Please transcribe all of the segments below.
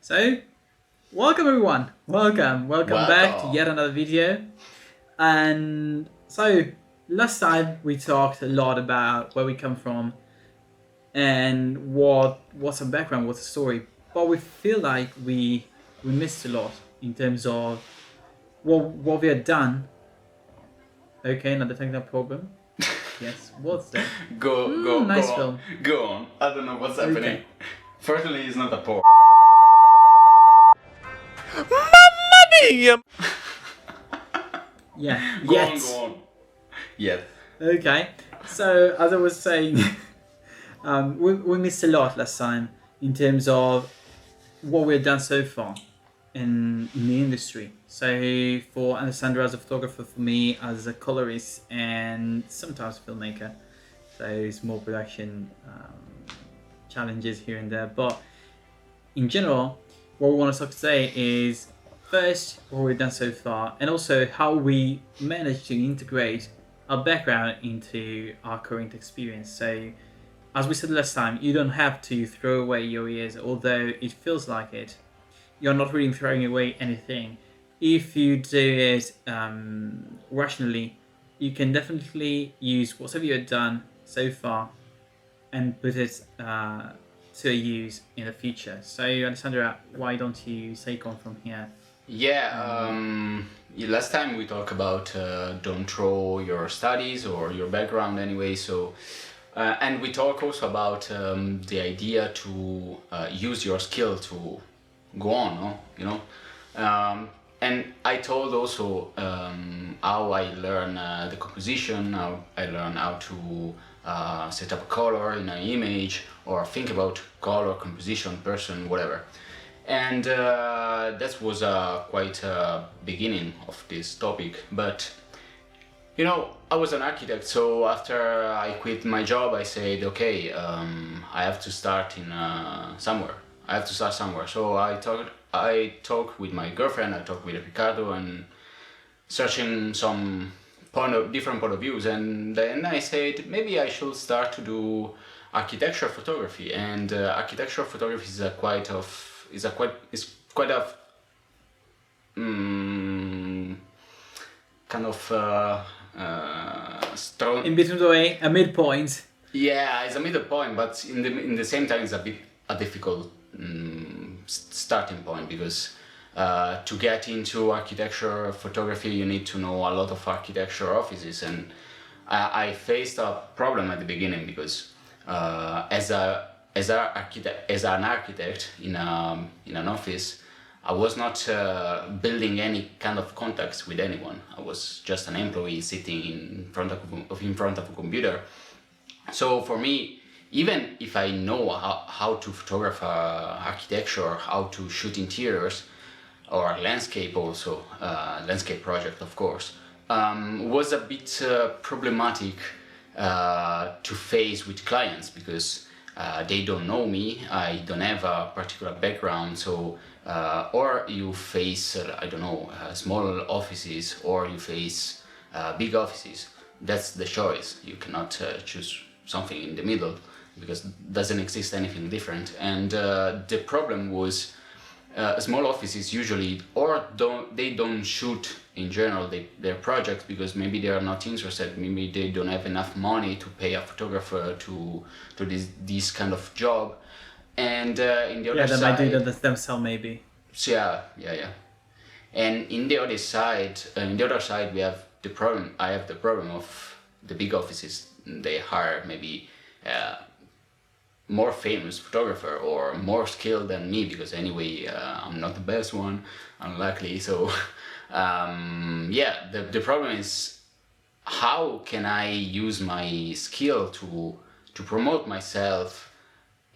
So, welcome everyone. Welcome back to Welcome. yet another video. And so, last time we talked a lot about where we come from and what's our background, what's the story. But we feel like we missed a lot in terms of what we had done. Okay, not the technical problem. Yes, what's that? Go Nice on, film. go on. I don't know what's happening. Okay. Fortunately, it's not a porn. Yeah. Go Yet. on. Yet. Okay. So as I was saying. We missed a lot last time in terms of what we've done so far in the industry. So for Alessandro as a photographer, for me as a colorist and sometimes a filmmaker, so small production challenges here and there. But in general, what we want to talk today is first what we've done so far, and also how we managed to integrate our background into our current experience. So as we said last time, you don't have to throw away your years, although it feels like it. You're not really throwing away anything. If you do it rationally, you can definitely use whatever you have done so far and put it to use in the future. So, Alessandra, why don't you take on from here? Last time we talked about don't throw your studies or your background anyway, and we talk also about the idea to use your skill to go on, no? And I told also how I learn the composition, how I learn how to set up a color in an image or think about color, composition, person, whatever. And that was quite a beginning of this topic, but I was an architect, so after I quit my job, I said, okay, I have to start in somewhere. I have to start somewhere. So I talked with my girlfriend, I talked with Riccardo, and searching some different point of views, and then I said maybe I should start to do architecture photography. And architecture photography is quite a kind of strong. In between the way, a midpoint. Yeah, it's a middle point, but in the same time, it's a bit a difficult starting point because to get into architecture photography, you need to know a lot of architecture offices, and I faced a problem at the beginning because as an architect in an office, I was not building any kind of contacts with anyone. I was just an employee sitting in front of a computer. So for me, even if I know how to photograph architecture, how to shoot interiors, or landscape also, landscape project of course, was a bit problematic to face with clients because they don't know me, I don't have a particular background, so or you face, I don't know, small offices or you face big offices. That's the choice. You cannot choose something in the middle because doesn't exist anything different. And the problem was small offices usually or don't shoot in general their projects because maybe they are not interested, maybe they don't have enough money to pay a photographer to this kind of job. And in the Yeah, other they might do side, that themselves, maybe. so yeah. And in the other side, we have the problem. I have the problem of the big offices. They hire maybe more famous photographer or more skilled than me because anyway, I'm not the best one, unluckily. So the problem is how can I use my skill to promote myself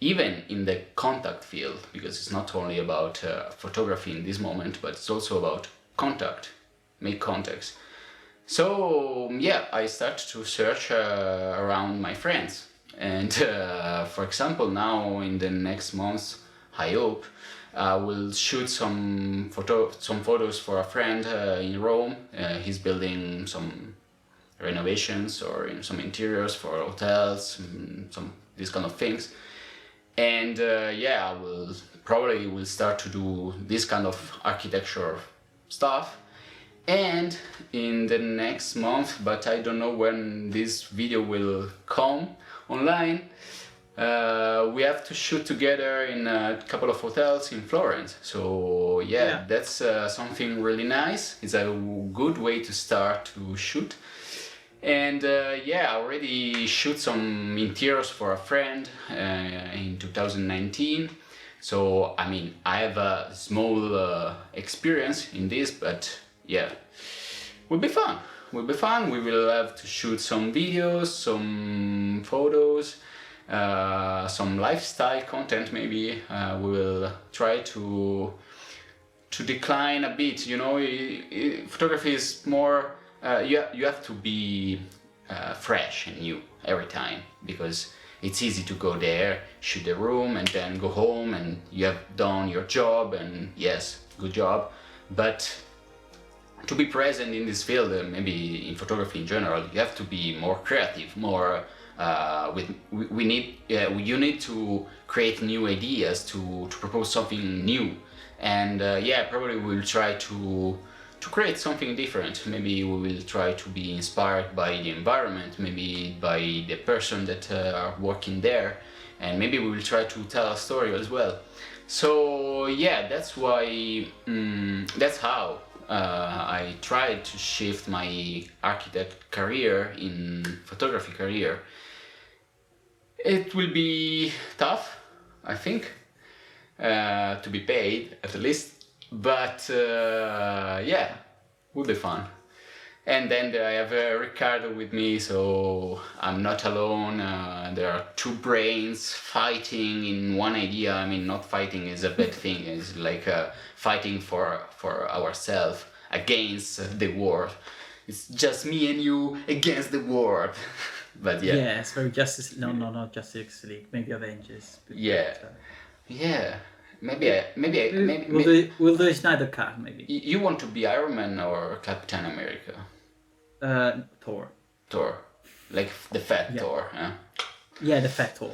even in the contact field, because it's not only about photography in this moment, but it's also about make contacts. So I start to search around my friends, and for example, now in the next month, I hope I will shoot some photos for a friend in Rome. He's building some renovations or some interiors for hotels, some these kind of things. And yeah, I will start to do this kind of architecture stuff. And in the next month, but I don't know when this video will come online, we have to shoot together in a couple of hotels in Florence. So yeah. That's something really nice. It's a good way to start to shoot. And yeah, I already shoot some interiors for a friend in 2019. So I mean, I have a small experience in this, but yeah, will be fun. Will be fun. We will have to shoot some videos, some photos, some lifestyle content. Maybe we will try to decline a bit. You know, photography is more. You have to be fresh and new every time, because it's easy to go there, shoot the room, and then go home, and you have done your job, and yes, good job. But to be present in this field, maybe in photography in general, you have to be more creative, more. You need to create new ideas to propose something new, and yeah, probably we'll try to create something different. Maybe we will try to be inspired by the environment, maybe by the person that are working there, and maybe we will try to tell a story as well. So yeah, that's why that's how I tried to shift my architect career in photography career. It will be tough, I think, to be paid at least. But yeah, will be fun. And then I have Riccardo with me, so I'm not alone. There are two brains fighting in one idea. I mean, not fighting is a bad thing. It's like fighting for ourselves against the world. It's just me and you against the world. But yeah. Yeah, it's very Justice. No, not Justice League. Maybe Avengers. Yeah. Yeah. We'll do a Snyder Cut, maybe. You want to be Iron Man or Captain America? Thor. Thor, like the fat Thor, huh? Yeah, the fat Thor.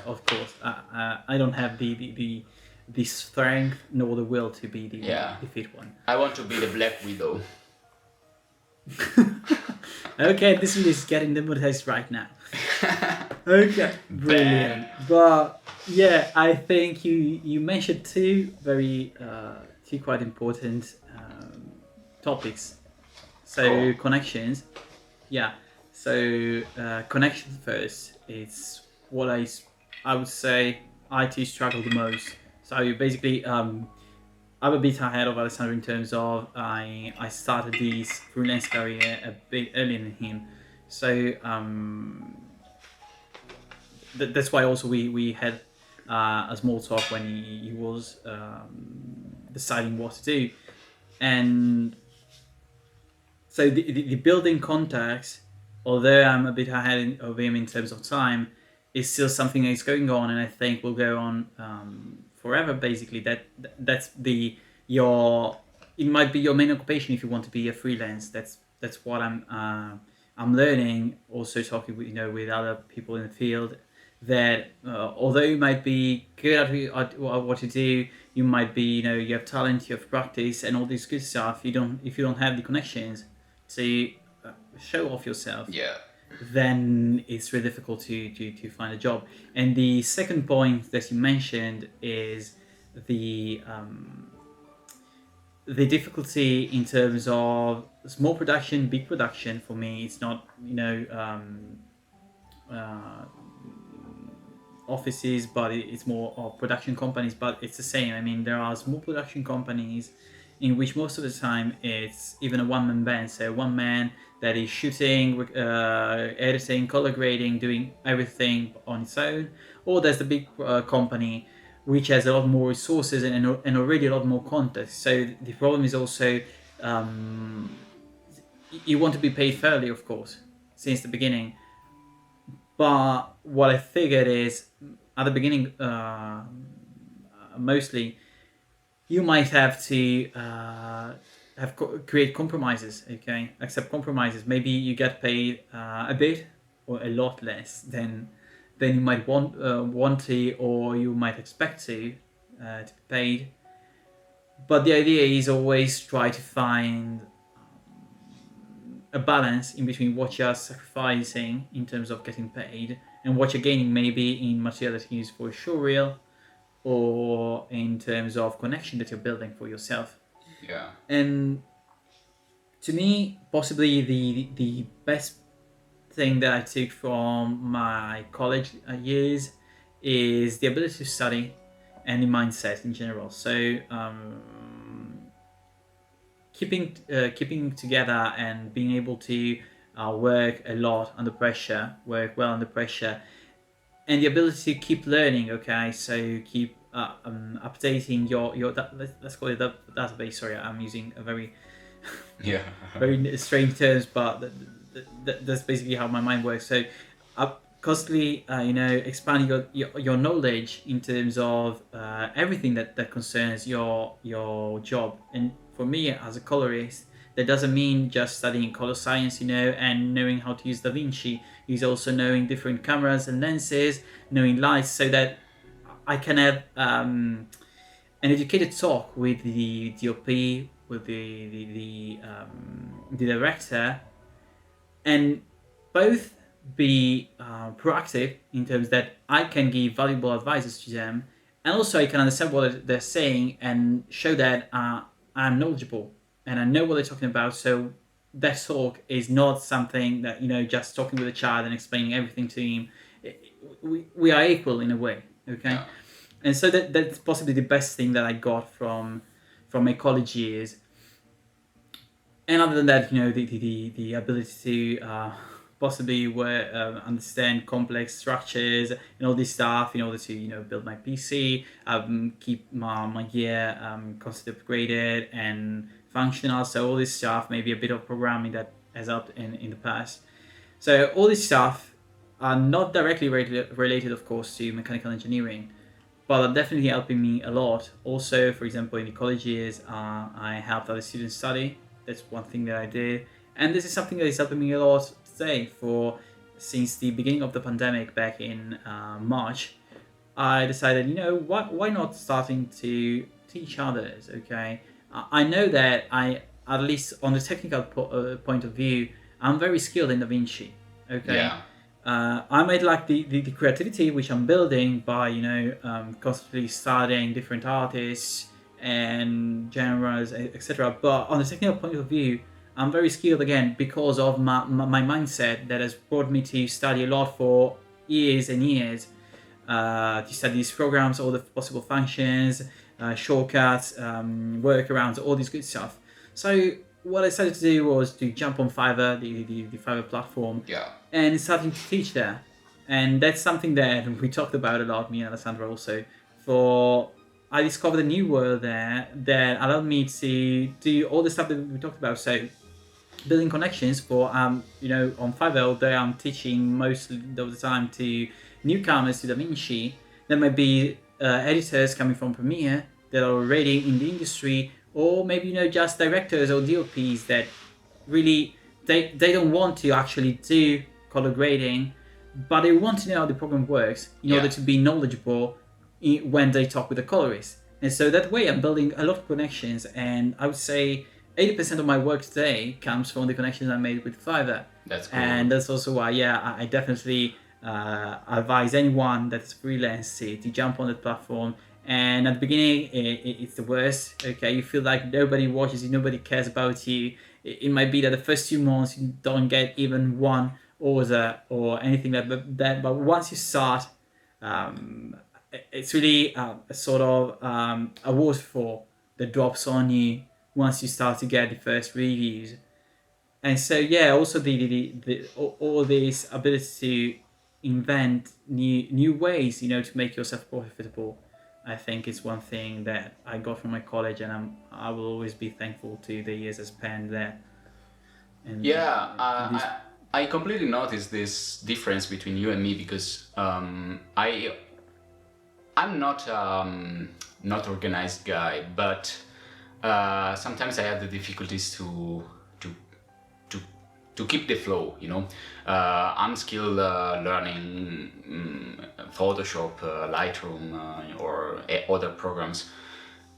Of course. I don't have the strength nor the will to be the fit one. I want to be the Black Widow. Okay, this one is getting the monetized right now. Okay, brilliant. But yeah, I think you mentioned two quite important topics. So connections, So connections first. It's what I would say I too struggle the most. So basically, I'm a bit ahead of Alessandro in terms of I started this freelance career a bit earlier than him. So that's why also we had a small talk when he was deciding what to do. And so the building contacts, although I'm a bit ahead of him in terms of time, is still something that's going on, and I think will go on forever. Basically, that's it might be your main occupation if you want to be a freelance. That's what I'm learning. Also talking with other people in the field, that although you might be good at what you do, you might be you have talent, you have practice, and all this good stuff. If you don't have the connections to show off yourself, then it's really difficult to find a job. And the second point that you mentioned is the difficulty in terms of small production, big production. For me, it's not offices, but it's more of production companies. But it's the same. I mean, there are small production companies in which most of the time it's even a one-man band. So one man that is shooting, editing, color grading, doing everything on its own. Or there's the big company which has a lot more resources and already a lot more context. So the problem is also you want to be paid fairly, of course, since the beginning. But what I figured is at the beginning, mostly, you might have to create compromises. Okay, accept compromises. Maybe you get paid a bit or a lot less than than you might want to, or you might expect to be paid. But the idea is always try to find a balance in between what you're sacrificing in terms of getting paid and what you're gaining, maybe in material that you use for a show reel, or in terms of connection that you're building for yourself. Yeah. And to me, possibly the best thing that I took from my college years is the ability to study and the mindset in general. So keeping together and being able to work a lot under pressure, work well under pressure, and the ability to keep learning. Okay, so keep updating your let's call it the database. Sorry, I'm using a very Yeah. very strange terms, but that's basically how my mind works. So, constantly, expanding your knowledge in terms of everything that concerns your job. And for me, as a colorist, that doesn't mean just studying color science, and knowing how to use Da Vinci. It's also knowing different cameras and lenses, knowing lights, so that I can have an educated talk with the DOP, with the director, and both be proactive in terms that I can give valuable advices to them, and also I can understand what they're saying and show that I'm knowledgeable and I know what they're talking about. So that talk is not something that just talking with a child and explaining everything to him. We are equal in a way, okay? Yeah. And so that's possibly the best thing that I got from my college years. And other than that, the ability to possibly understand complex structures and all this stuff in order to build my PC, keep my gear constantly upgraded and functional. So all this stuff, maybe a bit of programming that has helped in the past. So all this stuff are not directly related, of course, to mechanical engineering, but are definitely helping me a lot. Also, for example, in the college years, I helped other students study. That's one thing that I did, and this is something that is helping me a lot today. Since the beginning of the pandemic back in March, I decided, why not starting to teach others? Okay, I know that at least on the technical point of view, I'm very skilled in Da Vinci. Okay. Yeah. I might like the creativity which I'm building by constantly studying different artists and genres, etc. But on the technical point of view, I'm very skilled again because of my mindset that has brought me to study a lot for years and years, to study these programs, all the possible functions, shortcuts, workarounds, all this good stuff. So what I decided to do was to jump on Fiverr, the Fiverr platform, Yeah. and starting to teach there. And that's something that we talked about a lot, me and Alessandro also. I discovered a new world there that allowed me to do all the stuff that we talked about. So building connections for on Fiverr, there I'm teaching most of the time to newcomers to Da Vinci. There might be editors coming from Premiere that are already in the industry, or maybe just directors or DOPs that really they don't want to actually do color grading, but they want to know how the program works in order to be knowledgeable when they talk with the colorist. And so that way I'm building a lot of connections, and I would say 80% of my work today comes from the connections I made with Fiverr. That's cool. And that's also why, I definitely advise anyone that's freelance to jump on the platform. And at the beginning, it's the worst. Okay, you feel like nobody watches you, nobody cares about you. It might be that the first 2 months you don't get even one order or anything like that. But once you start, it's really a sort of a waterfall that drops on you once you start to get the first reviews. And so also all this ability to invent new ways, to make yourself profitable, I think is one thing that I got from my college, and I will always be thankful to the years I spent there. And I completely noticed this difference between you and me because I'm not organized guy, but sometimes I have the difficulties to to keep the flow, you know. I'm skilled learning Photoshop, Lightroom, or other programs,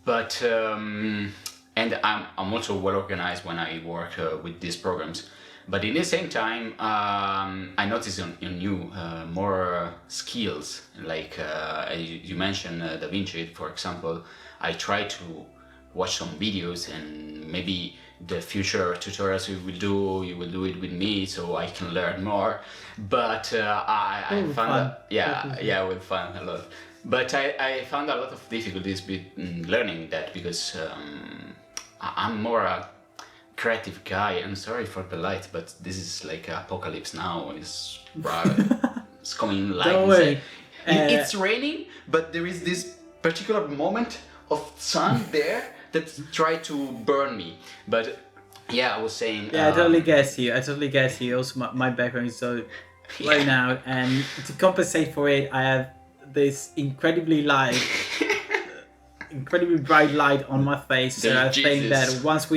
but and I'm also well organized when I work with these programs. But in the same time, I notice in you more skills, like you mentioned DaVinci, for example. I try to watch some videos, and maybe the future tutorials you will do it with me, so I can learn more. But I with found fun. that, yeah, with fun a lot. But I found a lot of difficulties with learning that, because I'm more a creative guy. I'm sorry for the light, but this is like apocalypse now. It's it's coming like Don't this. worry. It's raining, but there is this particular moment of sun there that try to burn me. But yeah, I was saying. Yeah, I totally get you. I totally get you. Also, my background is so low now, and to compensate for it, I have this incredibly bright light on my face. So I think that once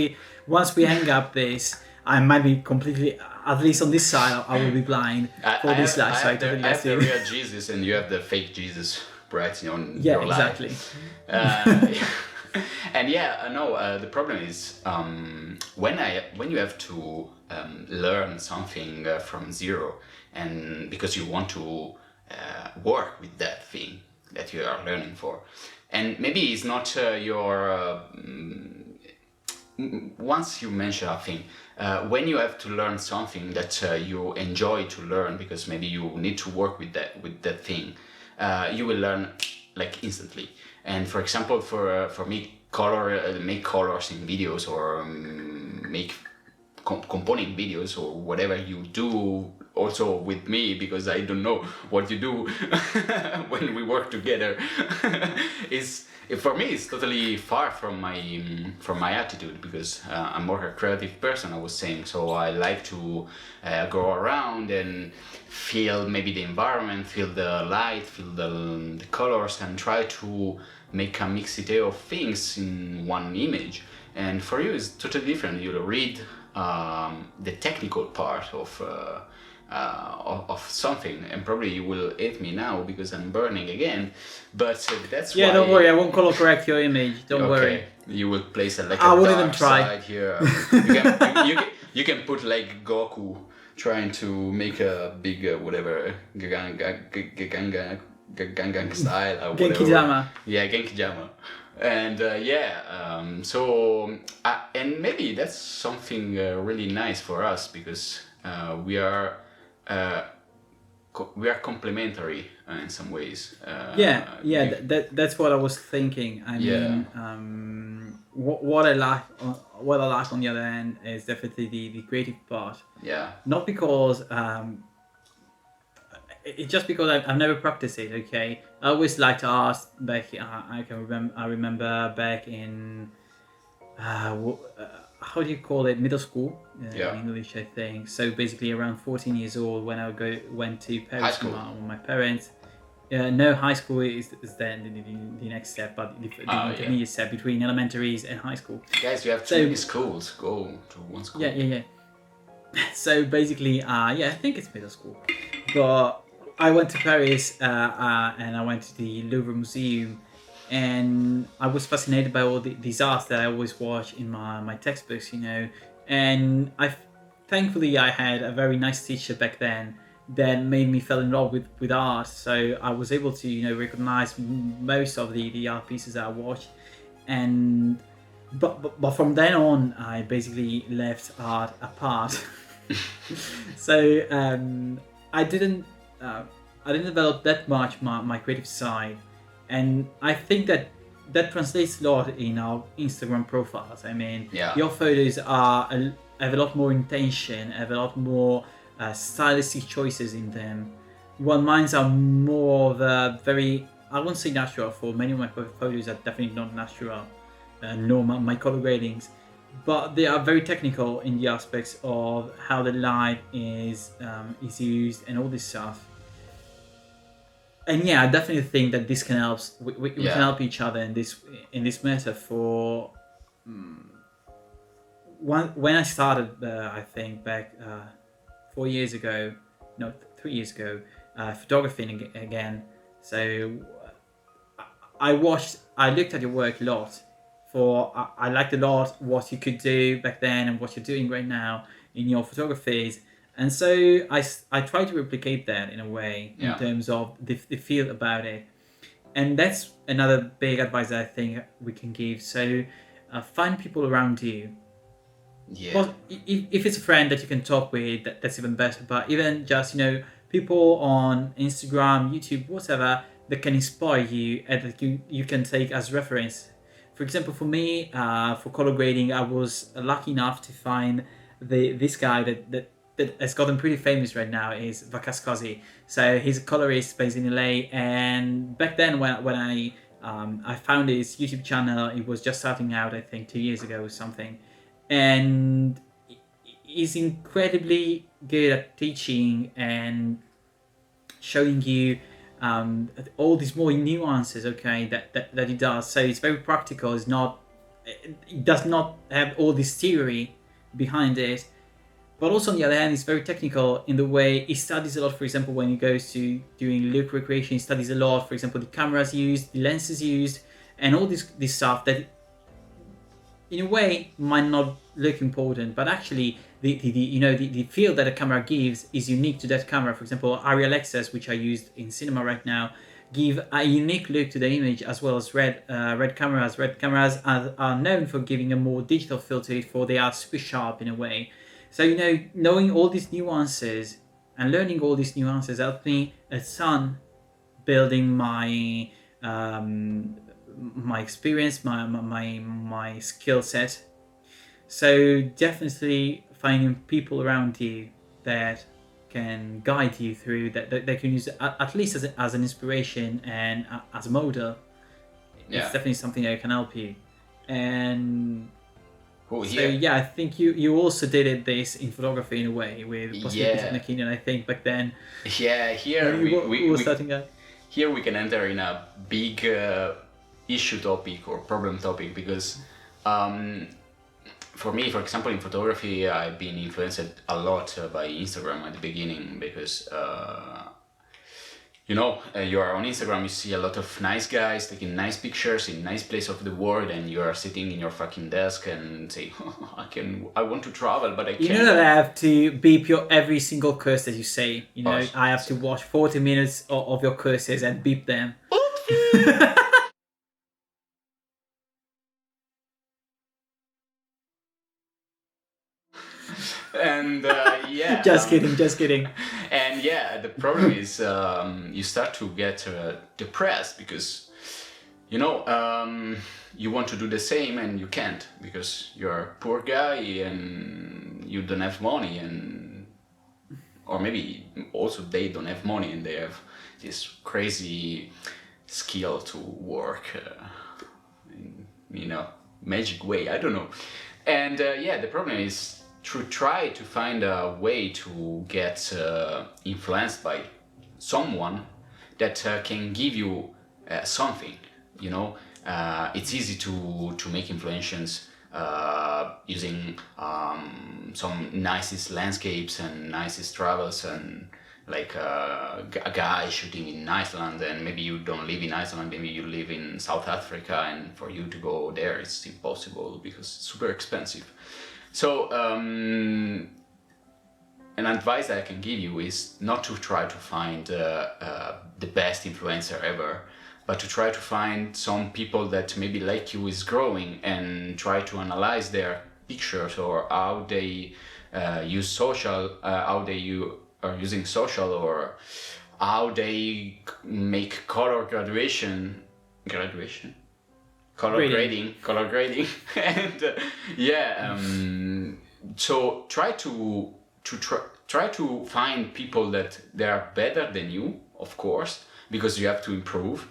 we hang up this, I might be completely, at least on this side, I will be blind for this light. So I totally I have get the you. real Jesus, and you have the fake Jesus bright on Yeah, your light. exactly. And yeah, no. The problem is when you have to learn something from zero, and because you want to work with that thing that you are learning for, and maybe it's not your. Once you mention a thing, when you have to learn something that you enjoy to learn, because maybe you need to work with that thing, you will learn like instantly. And for example, for me, make colors in videos, or make component videos, or whatever you do also with me, because I don't know what you do when we work together. is For me, it's totally far from my attitude, because I'm more a creative person, I was saying. So I like to go around and feel maybe the environment, feel the light, feel the colors, and try to make a mixity of things in one image. And for you, it's totally different. You'll read the technical part of something, and probably you will hate me now because I'm burning again. But that's Yeah, why. don't worry. I won't color correct your image. Don't worry. You will place like I a wouldn't even dark try. side here. You can put like Goku trying to make a big whatever Gangang style or whatever. Genkidama. Yeah, Genkidama. And and maybe that's something really nice for us, because we are complementary in some ways. That's what I was thinking. I mean, what I like on the other end is definitely the creative part. Yeah. Not because it's just because I've never practiced it. Okay, I always liked art back. I remember back in how do you call it, middle school in English, I think. So basically around 14 years old, when I went to Paris with my parents. No, high school is then the next step, but the intermediate step between elementaries and high school. Guys, you have too many schools. Go to one school. Yeah. So basically, I think it's middle school. But I went to Paris and I went to the Louvre Museum, and I was fascinated by all these arts that I always watch in my textbooks, you know. And thankfully I had a very nice teacher back then that made me fall in love with art. So I was able to, you know, recognize most of the art pieces that I watched. And but from then on, I basically left art apart. So I didn't develop that much my creative side, and I think that translates a lot in our Instagram profiles. I mean, your photos have a lot more intention, have a lot more stylistic choices in them, while mine's are more of a very, I won't say natural. For many of my photos are definitely not natural, nor my color gradings, but they are very technical in the aspects of how the light is used and all this stuff. And I definitely think that this can help. We can help each other in this matter for when I started, I think back 4 years ago, no, 3 years ago, photographing again. So I looked at your work a lot. I liked a lot what you could do back then and what you're doing right now in your photographies. And so I try to replicate that in a way in Yeah. terms of the feel about it. And that's another big advice that I think we can give. So find people around you. Yeah. Well, if it's a friend that you can talk with, that's even better. But even just, people on Instagram, YouTube, whatever, that can inspire you and that you can take as reference. For example, for me, for color grading, I was lucky enough to find this guy that has gotten pretty famous right now is Vakaskosi. So he's a colorist based in LA. And back then, when I found his YouTube channel, it was just starting out, I think 2 years ago or something, and he's incredibly good at teaching and showing you all these more nuances, okay, that he does. So it's very practical. It does not have all this theory behind it, but also on the other hand, it's very technical in the way he studies a lot. For example, when he goes to doing look recreation, he studies a lot. For example, the cameras used, the lenses used, and all this stuff that in a way might not look important, but actually the feel that a camera gives is unique to that camera. For example, Arri Alexas, which I used in cinema right now, give a unique look to the image, as well as red cameras. Red cameras are known for giving a more digital feel to it, for they are super sharp in a way. So knowing all these nuances and learning all these nuances helped me a ton building my experience, my skill set. So definitely finding people around you that can guide you through, that they can use at least as an inspiration and as a model. Yeah. It's definitely something that can help you. And Cool. so yeah, I think you also did this in photography in a way with possibly Yeah. Peter McKinnon, I think back then. Yeah, here we were starting out. here we can enter in a big issue topic or problem topic, because for me, for example, in photography, I've been influenced a lot by Instagram at the beginning, because you are on Instagram, you see a lot of nice guys taking nice pictures in nice place of the world, and you are sitting in your fucking desk and say, I want to travel, but I can't. You know that I have to beep your every single curse that you say. I have to watch 40 minutes of your curses and beep them. And yeah. Just kidding. And yeah, the problem is you start to get depressed, because you want to do the same and you can't, because you're a poor guy and you don't have money, or maybe also they don't have money and they have this crazy skill to work in magic way, I don't know. And the problem is to try to find a way to get influenced by someone that can give you something. It's easy to make influences using some nicest landscapes and nicest travels, and like a guy shooting in Iceland, and maybe you don't live in Iceland, maybe you live in South Africa, and for you to go there it's impossible because it's super expensive. So an advice that I can give you is not to try to find the best influencer ever, but to try to find some people that maybe like you is growing, and try to analyze their pictures, or how they use social, how they are using social, or how they make color grading, and so try to find people that they are better than you, of course, because you have to improve,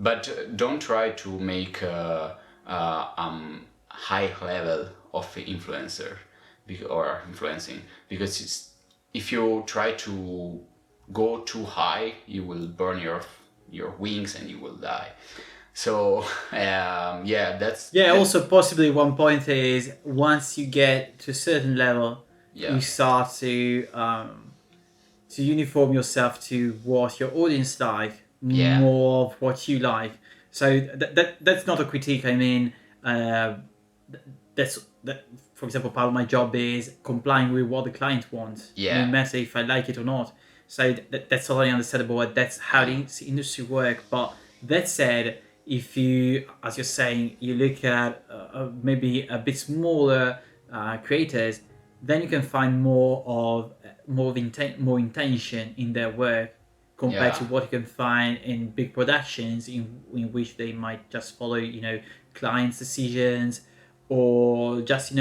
but don't try to make a high level of influencer or influencing, because if you try to go too high, you will burn your wings and you will die. So yeah, Also possibly one point is once you get to a certain level, yeah, you start to uniform yourself to what your audience like, yeah, more of what you like. So that's not a critique. I mean, that. For example, part of my job is complying with what the client wants, no yeah, matter if I like it or not. So that's totally understandable. That's how yeah, the industry work. But that said, if you, as you're saying, you look at maybe a bit smaller creators, then you can find more intention in their work compared yeah, to what you can find in big productions in which they might just follow clients' decisions, or just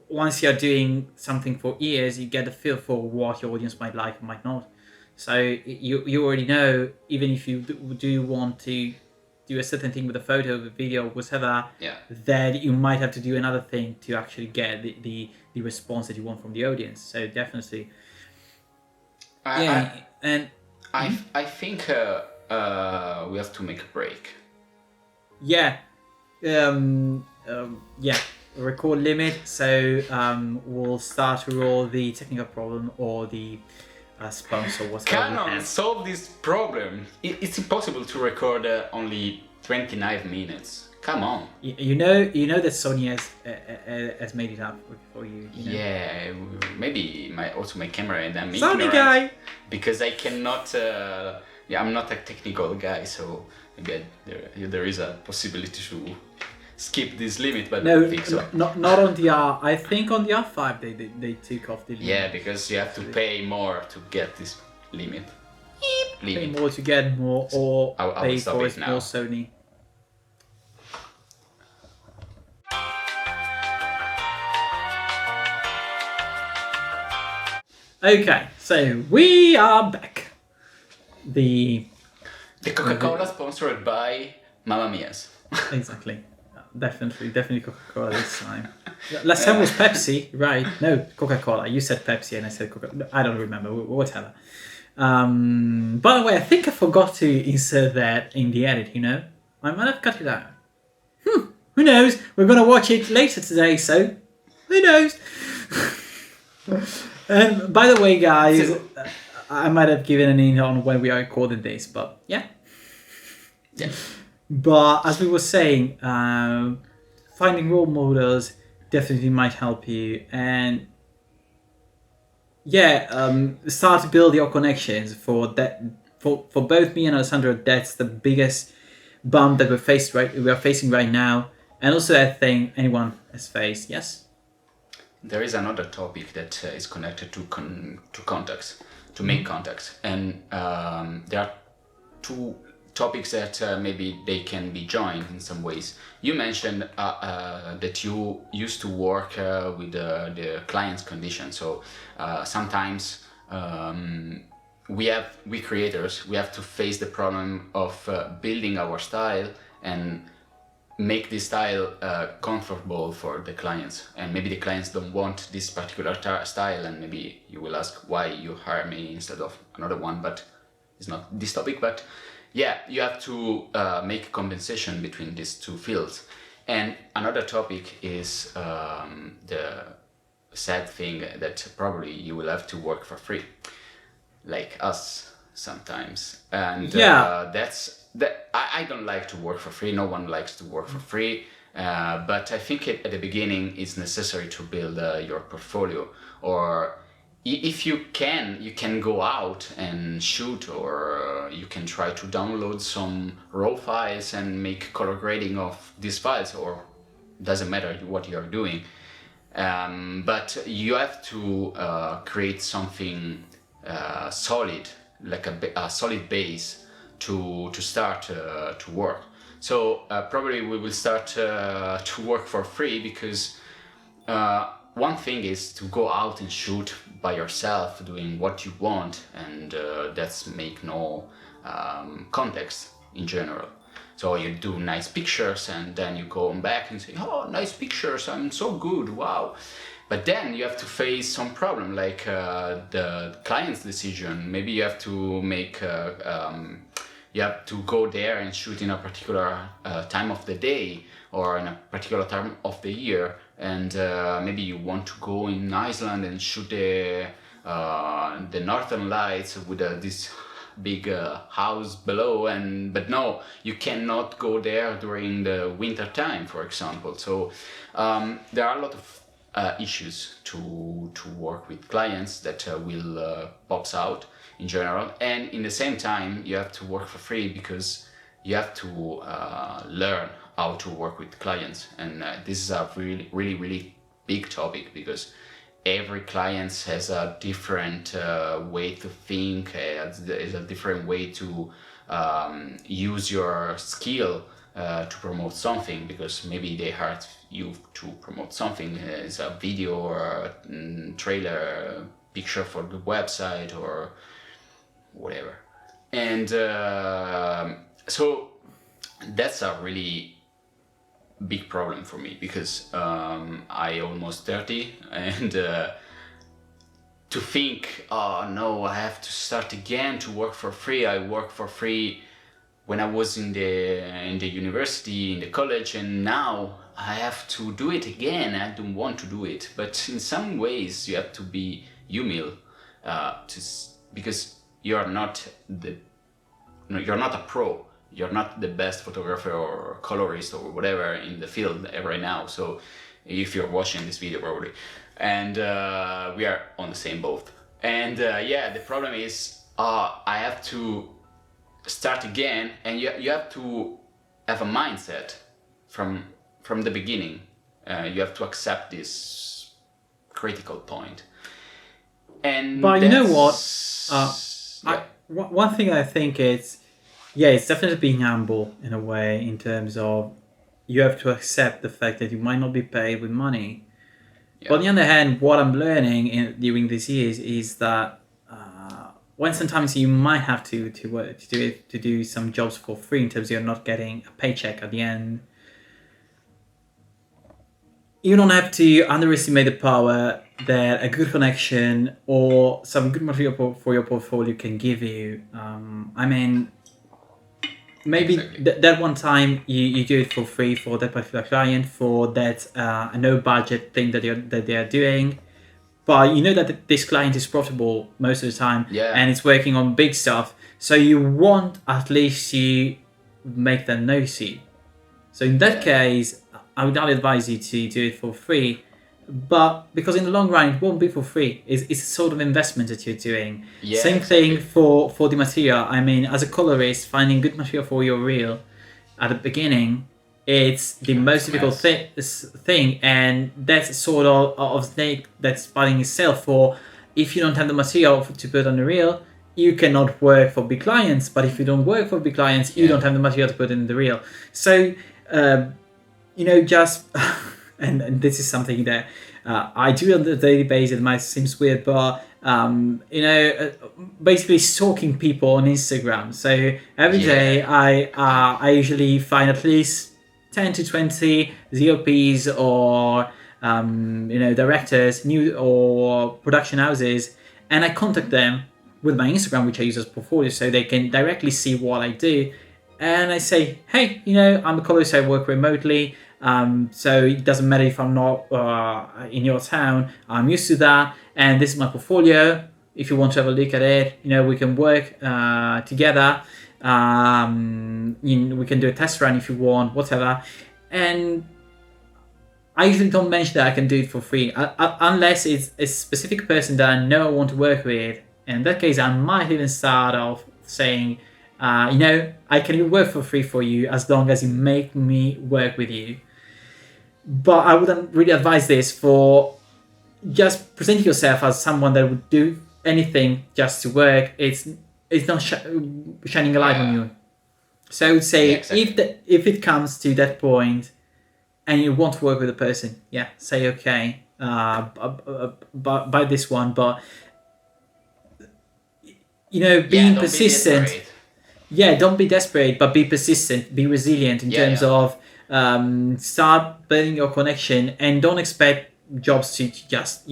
once you're doing something for years, you get a feel for what your audience might like and might not. So you already know, even if you do want to do a certain thing with a photo, with a video, whatever, yeah. that you might have to do another thing to actually get the response that you want from the audience. So definitely, I yeah, and I think we have to make a break. yeah, yeah, record limit. So we'll start to roll the technical problem or the sponsor, whatever we Canon, have. solve this problem. It's impossible to record only 29 minutes. Come on. You know that Sony has made it up for you. Yeah, maybe my camera, and I'm Sony ignorant guy. because I cannot. Yeah, I'm not a technical guy, so maybe there is a possibility to skip this limit, but I No, don't think so. not on the R. I think on the R5 they took off the limit. Yeah, because you have to pay more to get this limit. Pay more to get more, or I will pay stop for it a now. small Sony. Okay, so we are back. The Coca-Cola sponsored by Mamma Mia's. exactly, definitely Coca-Cola this time. Last time was Pepsi, right? No, Coca-Cola. You said Pepsi and I said Coca. I don't remember. Whatever. By the way, I think I forgot to insert that in the edit. I might have cut it out. Who knows? We're gonna watch it later today, so who knows? And by the way, guys, I might have given an hint on when we are recording this, but yeah. Yeah. But as we were saying, finding role models definitely might help you, and start to build your connections for that. For both me and Alessandro, that's the biggest bump that we are facing right now, and also I think anyone has faced. Yes. There is another topic that is connected to contacts, to make contacts, and there are two topics that maybe they can be joined in some ways. You mentioned that you used to work with the client's condition, so sometimes we creators, we have to face the problem of building our style and make this style comfortable for the clients, and maybe the clients don't want this particular style, and maybe you will ask why you hire me instead of another one, but it's not this topic. But yeah, you have to make compensation between these two fields. And another topic is the sad thing that probably you will have to work for free, like us sometimes. And I don't like to work for free. No one likes to work for free. But I think at the beginning it's necessary to build your portfolio. Or if you can go out and shoot, or you can try to download some raw files and make color grading of these files, or doesn't matter what you're doing. But you have to create something solid, like a solid base to start to work. So probably we will start to work for free, because one thing is to go out and shoot by yourself doing what you want, and that's make no context in general. So you do nice pictures and then you go back and say, oh, nice pictures, I'm so good, wow. But then you have to face some problem, like the client's decision. Maybe you have to make you have to go there and shoot in a particular time of the day or in a particular time of the year, and maybe you want to go in Iceland and shoot the northern lights with this big house below, but no, you cannot go there during the winter time, for example. So there are a lot of issues to work with clients that will pops out in general, and in the same time you have to work for free because you have to learn how to work with clients, and this is a really big topic because every client has a different way to think, has a different way to use your skill to promote something, because maybe they hired you to promote something, it's a video or a trailer, picture for the website or whatever. And so that's a really big problem for me because I almost 30, and to think, oh no, I have to start again to work for free. I worked for free when I was in the university, in the college, and now I have to do it again. I don't want to do it, but in some ways you have to be humble because you're not a pro. You're not the best photographer or colorist or whatever in the field right now. So if you're watching this video probably, and we are on the same boat. And yeah, the problem is I have to start again, and you have to have a mindset from the beginning. You have to accept this critical point. And but you know what? Yeah. One thing I think is, yeah, it's definitely being humble in a way, in terms of you have to accept the fact that you might not be paid with money. Yeah. But on the other hand, what I'm learning during these years is that when sometimes you might have to work to do some jobs for free, in terms of you're not getting a paycheck at the end. You don't have to underestimate the power that a good connection or some good material for your portfolio can give you. I mean, maybe Exactly. that one time you do it for free for that particular client, for that no budget thing that they are doing, but you know that this client is profitable most of the time, Yeah. and it's working on big stuff, so you want at least to make them notice you. So in that case, I would only advise you to do it for free, but because in the long run it won't be for free. It's a sort of investment that you're doing. Yeah, Same exactly. thing for the material. I mean, as a colorist, finding good material for your reel at the beginning, it's the most difficult thing, and that's sort of snake that's biting itself. For if you don't have the material to put on the reel, you cannot work for big clients. But if you don't work for big clients, you Yeah. don't have the material to put in the reel. So just and this is something that I do on a daily basis. It might seem weird, but basically stalking people on Instagram. So every Yeah. day I usually find at least 10 to 20 ZOPs or directors, new or production houses, and I contact them with my Instagram, which I use as portfolio, so they can directly see what I do. And I say, hey, I'm a colorist, I work remotely, so it doesn't matter if I'm not in your town. I'm used to that, and this is my portfolio. If you want to have a look at it, we can work together. We can do a test run if you want, whatever. And I usually don't mention that I can do it for free, unless it's a specific person that I know I want to work with. And in that case, I might even start off saying, I can work for free for you as long as you make me work with you. But I wouldn't really advise this for just presenting yourself as someone that would do anything just to work. It's not shining a light on you. So I would say, Yeah, exactly. if it comes to that point and you want to work with a person, say okay, buy this one, but being Don't be persistent. desperate. Don't be desperate, but be persistent, be resilient in terms of start building your connection, and don't expect jobs to just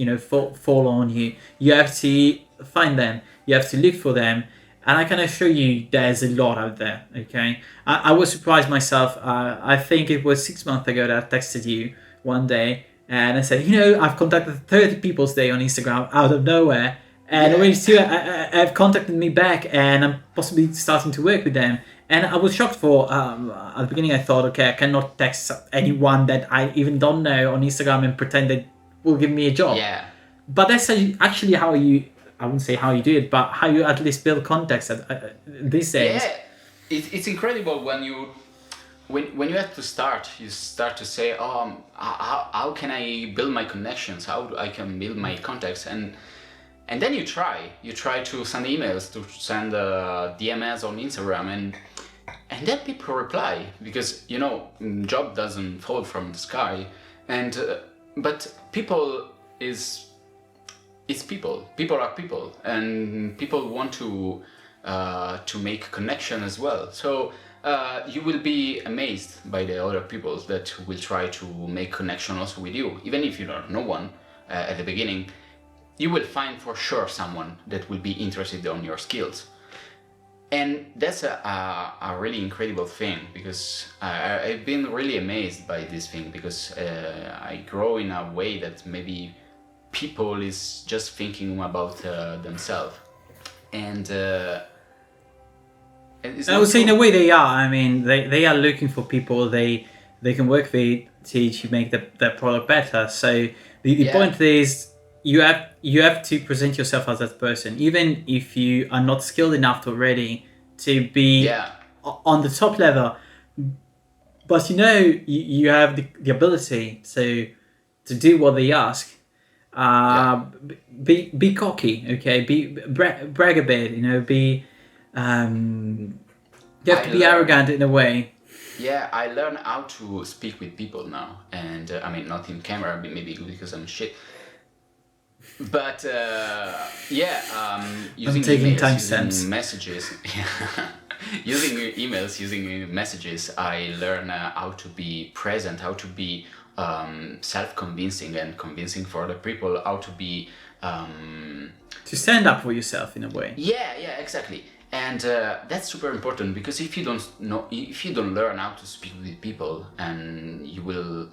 fall on you. You have to find them, you have to look for them, And I can assure you there's a lot out there, okay? I was surprised myself. I think it was 6 months ago that I texted you one day and I said, I've contacted 30 people today on Instagram out of nowhere. And already two have contacted me back and I'm possibly starting to work with them. And I was shocked at the beginning I thought, okay, I cannot text anyone that I even don't know on Instagram and pretend they will give me a job. Yeah. But that's actually how I wouldn't say how you do it, but how you at least build context these days. Yeah, it's incredible when you have to start. You start to say, how can I build my connections? How I can build my contacts? And then you try to send emails, to send DMs on Instagram, and then people reply because job doesn't fall from the sky, and but people is. It's people. People are people, and people want to make connection as well. So you will be amazed by the other people that will try to make connection also with you. Even if you don't know one at the beginning, you will find for sure someone that will be interested on your skills. And that's a really incredible thing, because I've been really amazed by this thing, because I grow in a way that maybe people is just thinking about themselves, and I would say in a way they are. I mean, they are looking for people they can work with to make their product better. So the point is you have to present yourself as that person, even if you are not skilled enough already to be on the top level. But you have the ability to do what they ask. Be cocky, okay? Brag a bit, be. You have to be arrogant in a way. Yeah, I learn how to speak with people now, and I mean not in camera, maybe because I'm shit. But using emails, using messages, using emails, using messages, I learn how to be present, how to be self-convincing and convincing for other people, how to be to stand up for yourself in a way. Yeah, exactly. And that's super important, because if you don't learn how to speak with people, and you will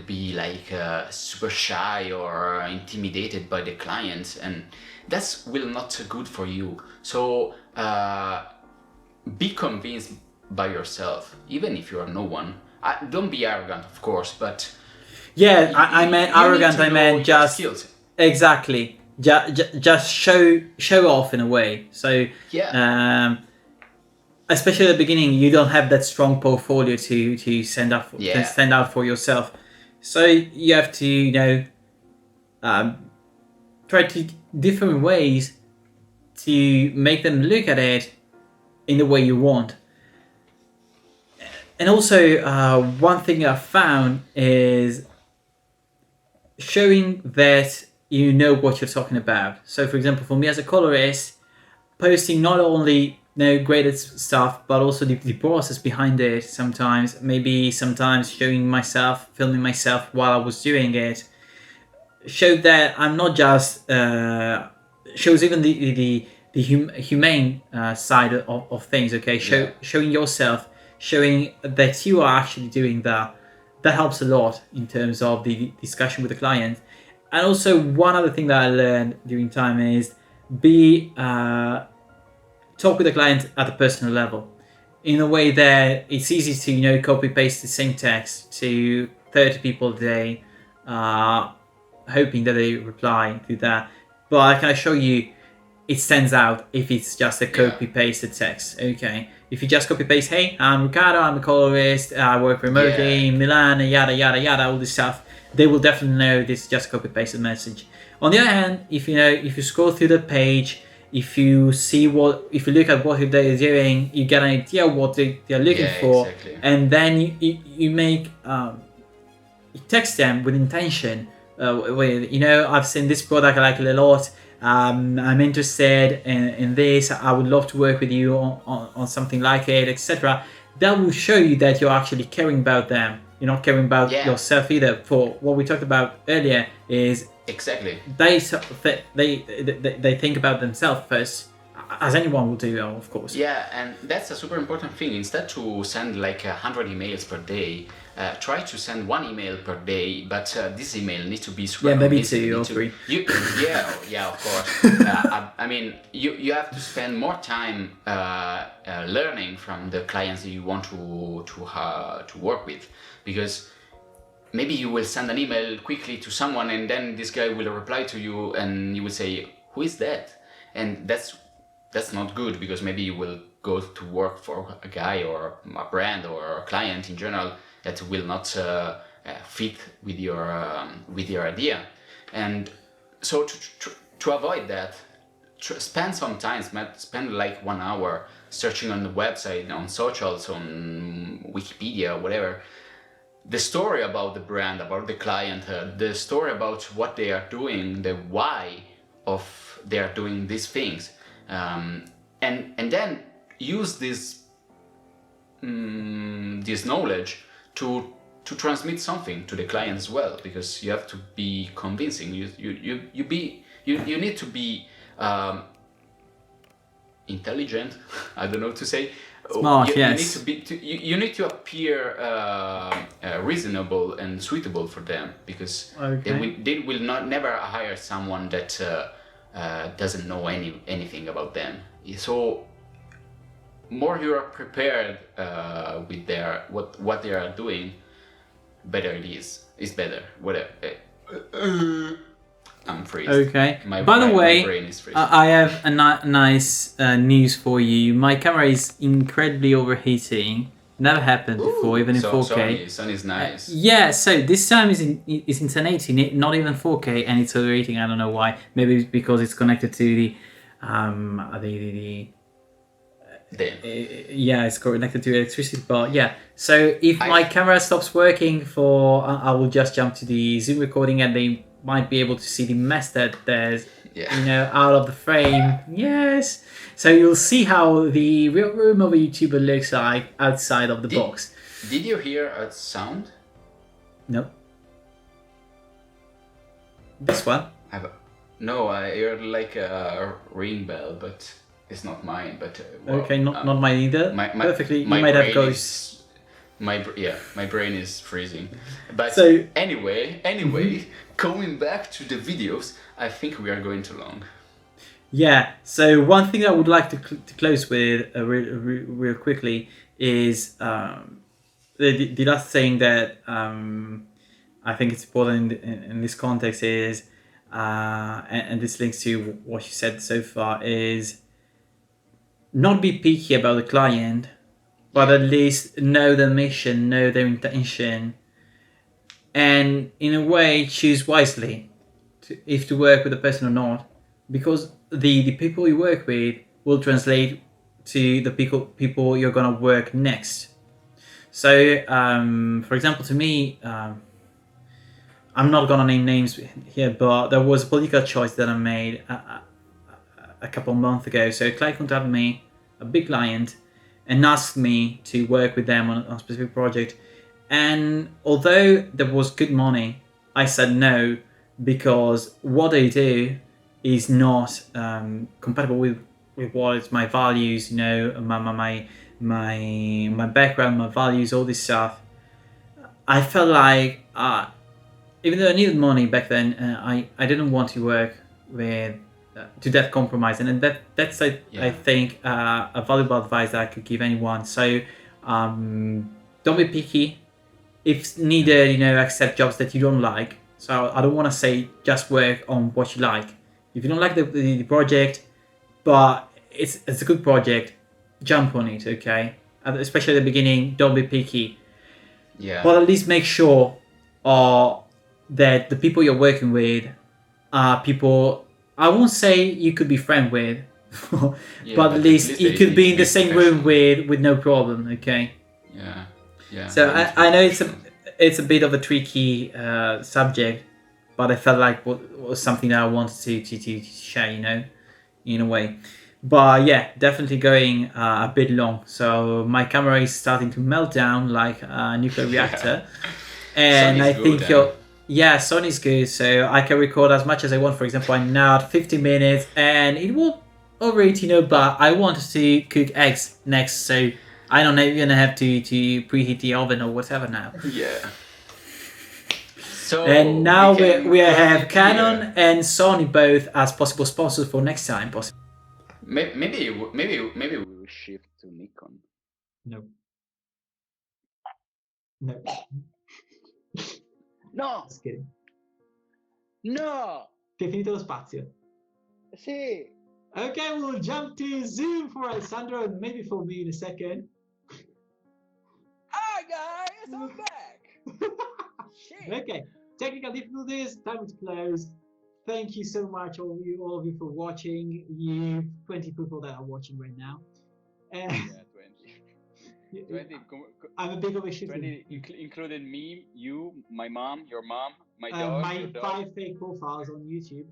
be like super shy or intimidated by the clients, and that's will not good for you. So be convinced by yourself, even if you are no one. Don't be arrogant, of course, but I meant arrogant. I meant just skills. Exactly. Just show off in a way. So especially at the beginning, you don't have that strong portfolio to stand out for yourself. So you have to try to different ways to make them look at it in the way you want. And also, one thing I found is showing that you know what you're talking about. So, for example, for me as a colorist, posting not only graded stuff, but also the process behind it. Sometimes showing myself, filming myself while I was doing it, showed that I'm not just shows even the humane side of things. Okay, showing yourself. Showing that you are actually doing that helps a lot in terms of the discussion with the client. And also, one other thing that I learned during time is talk with the client at a personal level, in a way that it's easy to copy paste the same text to 30 people a day, hoping that they reply to that. But I can assure you, it stands out if it's just a copy pasted text. Okay, if you just copy paste, hey, I'm Riccardo, I'm a colorist, I work remotely in Milan, yada yada yada, all this stuff, they will definitely know this is just a copy pasted message. On the other hand, if you scroll through the page, if you look at what they're doing, you get an idea of what they're looking for, exactly. And then you make you text them with intention. I've seen this product, I like it a lot. I'm interested in this. I would love to work with you on something like it, etc. That will show you that you're actually caring about them. You're not caring about yourself either. For what we talked about earlier is exactly they think about themselves first. as anyone will do, of course. Yeah, and that's a super important thing. Instead to send like 100 emails per day, try to send one email per day, but this email needs to be super Maybe convincing. 2 or 3. Yeah, of course. I mean, you have to spend more time learning from the clients that you want to work with, because maybe you will send an email quickly to someone, and then this guy will reply to you, and you will say, "Who is that?" And that's not good, because maybe you will go to work for a guy or a brand or a client in general that will not fit with your idea. And so to avoid that, spend some time, spend like 1 hour searching on the website, on socials, on Wikipedia, whatever, the story about the brand, about the client, the story about what they are doing, the why of they are doing these things, and then use this knowledge to transmit something to the client as well, because you have to be convincing. You need to be intelligent. I don't know what to say. Smart, yes. You need to appear reasonable and suitable for them, because they will never hire someone that doesn't know anything about them. So more you are prepared with what they are doing, better it is. It's better. Whatever. I'm freezing. Okay. By the way, my brain is freezing. I have a nice news for you. My camera is incredibly overheating. Never happened before, even in 4K. Sony's nice. Yeah, so this time is in 1080, not even 4K, and it's overheating. I don't know why. Maybe it's because it's connected to the it's connected to electricity. But yeah, so if my camera stops working I will just jump to the Zoom recording, and they might be able to see the mess that there's, out of the frame. Yes. So you'll see how the real room of a YouTuber looks like outside of the box. Did you hear a sound? No. This one? No, I heard like a ring bell, but it's not mine. But okay, not mine either. Perfectly, you might have ghosts. My brain is freezing. But so, anyway, going back to the videos, I think we are going too long. Yeah. So one thing I would like to close with real quickly is the last thing that I think it's important in this context is, and this links to what you said so far, is not be picky about the client, but at least know their mission, know their intention, and in a way choose wisely if to work with a person or not, because the people you work with will translate to the people you're gonna work next. So, for example, to me, I'm not gonna name names here, but there was a political choice that I made a couple of months ago. So a client contacted me, a big client, and asked me to work with them on a specific project. And although there was good money, I said no, because what they do is not compatible with what is my values, my background, my values, all this stuff. I felt like, even though I needed money back then, I didn't want to work with to that compromise, and that's I think a valuable advice that I could give anyone. So don't be picky. If needed, accept jobs that you don't like. So I don't want to say just work on what you like. If you don't like the project, but it's a good project, jump on it, okay? Especially at the beginning, don't be picky. Yeah. But at least make sure that the people you're working with are people, I won't say you could be friends with, but at least you could be in the same room with no problem, okay? Yeah. So I know it's a bit of a tricky subject, but I felt like it was something that I wanted to share, in a way. But yeah, definitely going a bit long. So my camera is starting to melt down like a nuclear reactor. And I think Sony's good. So I can record as much as I want. For example, I'm now at 50 minutes, and it will overeat, but I wanted to cook eggs next, so I don't know, you're gonna have to preheat the oven or whatever now. Yeah. So And now we can we close have it Canon here. and Sony both as possible sponsors for next time. Possible. Maybe we will shift to Nikon. No. No. No, Just kidding. no, Che è finito lo spazio. sì. Okay, we'll jump to Zoom for Alessandro and maybe for me in a second. Hi guys, I'm back. Shit. Okay, technical difficulties, time to close. Thank you so much, all of you for watching. You 20 people that are watching right now. And Yeah, 20. 20, I'm a big of a shit. 20 included me, you, my mom, your mom, my dog, my your dog. 5 fake profiles on YouTube.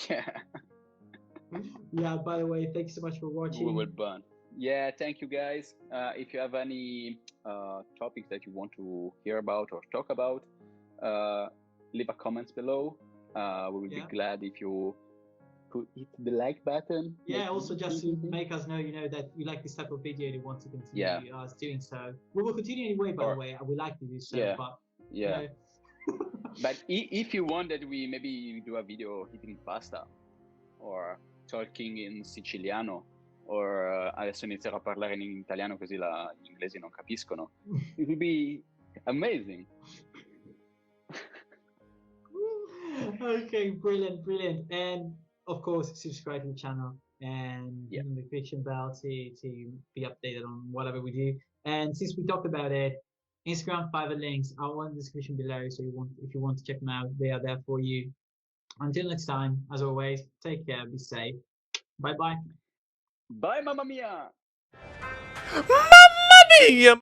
Yeah. Yeah, by the way, thank you so much for watching. We will burn. Yeah, thank you guys. If you have any topics that you want to hear about or talk about, leave a comments below. We will be glad if you could hit the like button. Yeah, also just to make us know, that you like this type of video and you want to continue us doing so. We will continue anyway, by the way. I would like to do so, but But if you want that we maybe do a video eating pasta or talking in siciliano, or adesso inizierò a parlare in italiano così gli inglesi non capiscono. It will be amazing. Okay, brilliant. And of course, subscribe to the channel and hit the notification bell to be updated on whatever we do. And since we talked about it, Instagram Fiverr links are in the description below. So if you want to check them out, they are there for you. Until next time, as always, take care, be safe. Bye bye. Bye, mamma mia. Mamma mia!